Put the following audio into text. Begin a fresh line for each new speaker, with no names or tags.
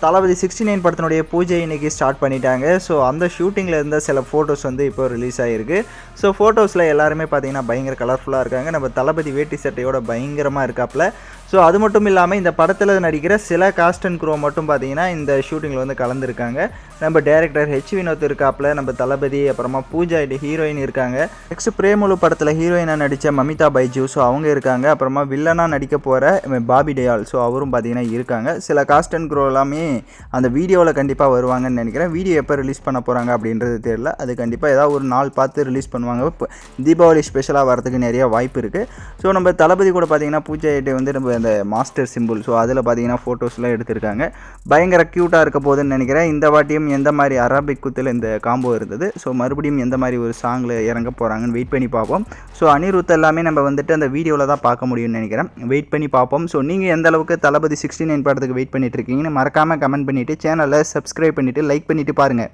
தளபதி 69 படத்தினுடைய பூஜை இன்னைக்கு ஸ்டார்ட் பண்ணிட்டாங்க. ஸோ அந்த ஷூட்டிங்கில் இருந்த சில ஃபோட்டோஸ் வந்து இப்போ ரிலீஸ் ஆகிருக்கு. ஸோ ஃபோட்டோஸில் எல்லாருமே பார்த்தீங்கன்னா பயங்கர கலர்ஃபுல்லாக இருக்காங்க. நம்ம தளபதி வேட்டி சட்டையோட பயங்கரமாக இருக்காப்புல. ஸோ அது மட்டும் இல்லாமல் இந்த படத்தில் நடிக்கிற சில காஸ்ட் அண்ட் க்ரூ மட்டும் பார்த்தீங்கன்னா இந்த ஷூட்டிங்கில் வந்து கலந்துருக்காங்க. நம்ம டைரக்டர் ஹெச் வினோத் இருக்காப்புல, நம்ம தளபதி, அப்புறமா பூஜா ஹீரோயின் இருக்காங்க. நெக்ஸ்ட் பிரேமலு படத்தில் ஹீரோயினாக நடித்த மமிதா பைஜு, ஸோ அவங்க இருக்காங்க. அப்புறமா வில்லனாக நடிக்க போகிற பாபி டயால், ஸோ அவரும் பார்த்தீங்கன்னா இருக்காங்க. சில காஸ்ட் அண்ட் க்ரூ எல்லாமே அந்த வீடியோவில் கண்டிப்பாக வருவாங்கன்னு நினைக்கிறேன். வீடியோ எப்போ ரிலீஸ் பண்ண போகிறாங்க அப்படின்றது தெரியல. அது கண்டிப்பாக ஏதாவது ஒரு நாள் பார்த்து ரிலீஸ் பண்ணுவாங்க. இப்போ தீபாவளி ஸ்பெஷலாக வரதுக்கு நிறைய வாய்ப்பு இருக்குது. ஸோ நம்ம தளபதி கூட பார்த்தீங்கன்னா பூஜா வந்து நம்ம அந்த மாஸ்டர் சிம்பிள், ஸோ அதில் பார்த்தீங்கன்னா ஃபோட்டோஸ்லாம் எடுத்திருக்காங்க. பயங்கர க்யூட்டாக இருக்க போகுதுன்னு நினைக்கிறேன். இந்த வாட்டியும் எந்த மாதிரி அரபிக் குத்தில் இந்த காம்போ இருந்தது. ஸோ மறுபடியும் எந்த மாதிரி ஒரு சாங்கில் இறங்க போகிறாங்கன்னு வெயிட் பண்ணி பார்ப்போம். ஸோ அனிருத் எல்லாமே நம்ம வந்துட்டு அந்த வீடியோவில் தான் பார்க்க முடியும்னு நினைக்கிறேன். வெயிட் பண்ணி பார்ப்போம். ஸோ நீங்கள் எந்த அளவுக்கு தளபதி 69 படத்துக்கு வெயிட் பண்ணிட்டு இருக்கீங்கன்னு மறக்காமல் கமெண்ட் பண்ணிவிட்டு சேனலை சப்ஸ்கிரைப் பண்ணிவிட்டு லைக் பண்ணிவிட்டு பாருங்கள்.